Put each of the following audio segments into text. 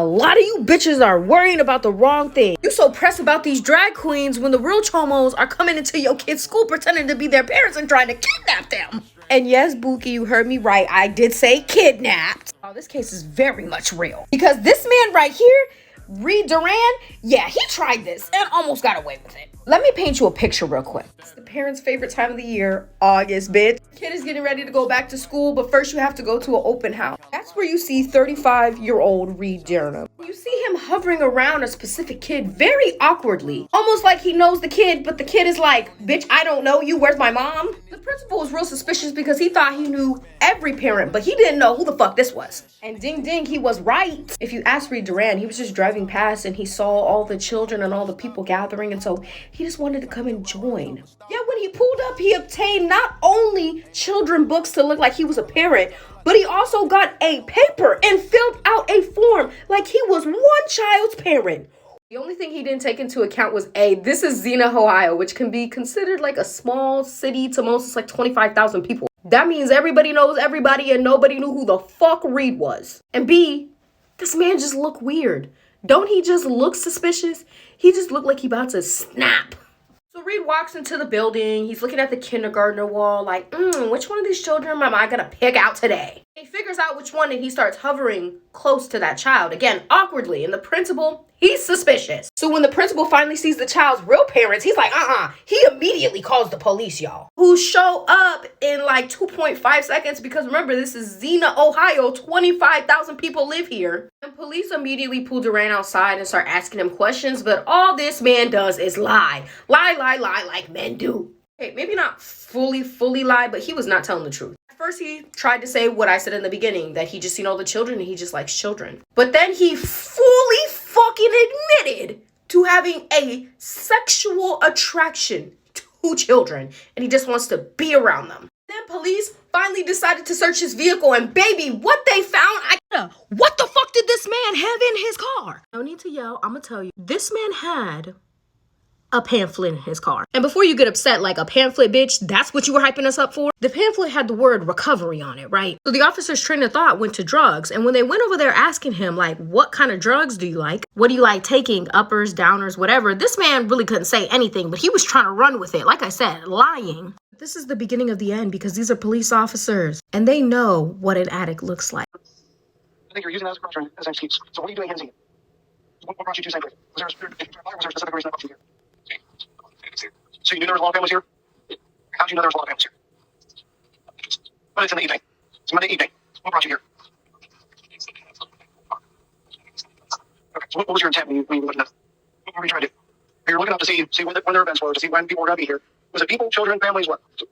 A lot of you bitches are worrying about the wrong thing. You so pressed about these drag queens when the real chomos are coming into your kid's school pretending to be their parents and trying to kidnap them. And yes, Buki, you heard me right. I did say kidnapped. Oh, this case is very much real. Because this man right here, Reed Duran, yeah, he tried this and almost got away with it. Let me paint you a picture real quick. It's the parents' favorite time of the year, August, bitch. Kid is getting ready to go back to school, but first you have to go to an open house. That's where you see 35-year-old Reed Duran. You see him hovering around a specific kid very awkwardly. Almost like he knows the kid, but the kid is like, bitch, I don't know you, where's my mom? The principal was real suspicious because he thought he knew every parent, but he didn't know who the fuck this was. And ding ding, he was right. If you ask Reed Duran, he was just driving past and he saw all the children and all the people gathering, and so he just wanted to come and join. Yeah, when he pulled up, he obtained not only children books to look like he was a parent, but he also got a paper and filled out a form like he was one child's parent. The only thing he didn't take into account was this is Xenia, Ohio, which can be considered like a small city to most, it's like 25,000 people. That means everybody knows everybody and nobody knew who the fuck Reed was. And B, this man just looked weird. Don't he just look suspicious? He just looked like he about to snap. So Reed walks into the building. He's looking at the kindergartner wall like, which one of these children am I gonna pick out today? He figures out which one and he starts hovering close to that child. Again, awkwardly. And the principal, he's suspicious. So when the principal finally sees the child's real parents, he's like, He immediately calls the police, y'all. Who show up in like 2.5 seconds because remember, this is Xenia, Ohio. 25,000 people live here. And police immediately pull Duran outside and start asking him questions. But all this man does is lie. Lie like men do. Okay, maybe not fully lie, but he was not telling the truth. First, he tried to say what I said in the beginning, that he just seen all the children and he just likes children. But then he fully fucking admitted to having a sexual attraction to children and he just wants to be around them. Then police finally decided to search his vehicle and baby, what they found, what the fuck did this man have in his car? No need to yell, I'm gonna tell you. This man had a pamphlet in his car. And before you get upset, like a pamphlet, bitch, that's what you were hyping us up for? The pamphlet had the word recovery on it, right? So the officer's train of thought went to drugs. And when they went over there asking him, like, what kind of drugs do you like? What do you like taking? Uppers, downers, whatever. This man really couldn't say anything, but he was trying to run with it. Like I said, lying. This is the beginning of the end because these are police officers and they know what an addict looks like. I think you're using that as an excuse. So what are you doing, Henry? What brought you to St. Louis? Was there a specific reason that brought you here? So you knew there was a lot of families here? How did you know there was a lot of families here? But it's in the evening. It's Monday evening. What brought you here? Okay, so what was your intent when you were looking up? What were you trying to do? You were looking up to see when their events were, to see when people were going to be here. Was it people, children, families, what? Okay.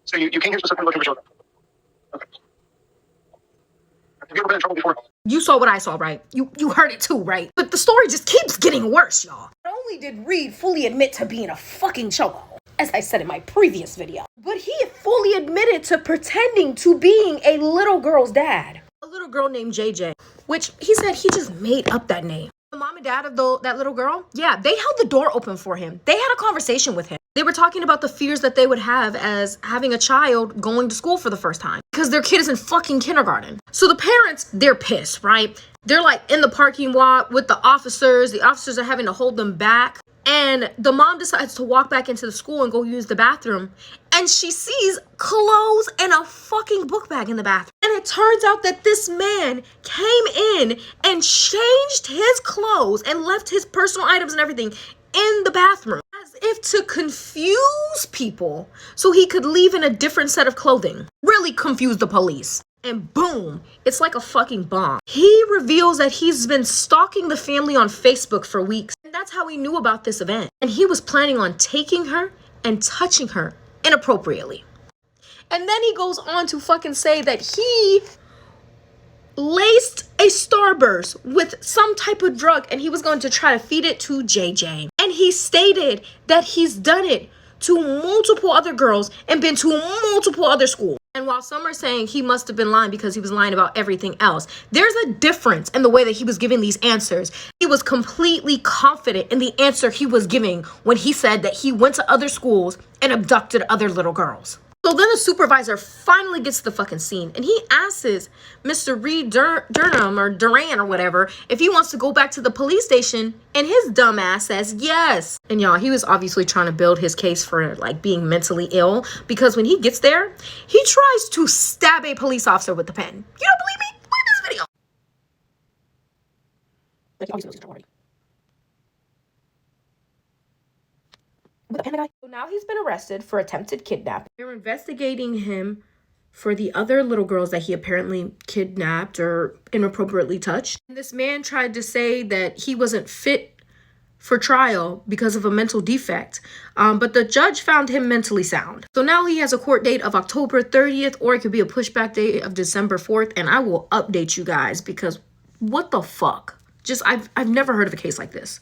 So you came here specifically looking for children? Okay. Have you ever been in trouble before? You saw what I saw, right? You heard it too, right? But the story just keeps getting worse, y'all. Not only did Reed fully admit to being a fucking chokehold, as I said in my previous video, but he fully admitted to pretending to being a little girl's dad. A little girl named JJ, which he said he just made up that name. The mom and dad of that little girl, yeah, they held the door open for him. They had a conversation with him. They were talking about the fears that they would have as having a child going to school for the first time because their kid is in fucking kindergarten. So the parents, they're pissed, right? They're like in the parking lot with the officers. The officers are having to hold them back. And the mom decides to walk back into the school and go use the bathroom. And she sees clothes and a fucking book bag in the bathroom. And it turns out that this man came in and changed his clothes and left his personal items and everything in the bathroom as if to confuse people so he could leave in a different set of clothing. Really confuse the police. And boom, it's like a fucking bomb. He reveals that he's been stalking the family on Facebook for weeks. And that's how he knew about this event. And he was planning on taking her and touching her inappropriately. And then he goes on to fucking say that he laced a Starburst with some type of drug and he was going to try to feed it to JJ. And he stated that he's done it to multiple other girls and been to multiple other schools. And while some are saying he must have been lying because he was lying about everything else, there's a difference in the way that he was giving these answers. He was completely confident in the answer he was giving when he said that he went to other schools and abducted other little girls. So then the supervisor finally gets to the fucking scene and he asks Mr. Reed Durham or Duran or whatever if he wants to go back to the police station, and his dumb ass says yes. And y'all, he was obviously trying to build his case for like being mentally ill, because when he gets there, he tries to stab a police officer with the pen. You don't believe me? Look at this video. Like, obviously, was worried. With a pen, the guy. So now he's been arrested for attempted kidnapping. They're investigating him for the other little girls that he apparently kidnapped or inappropriately touched. And this man tried to say that he wasn't fit for trial because of a mental defect, but the judge found him mentally sound. So now he has a court date of October 30th, or it could be a pushback date of December 4th, and I will update you guys, because what the fuck? Just I've never heard of a case like this.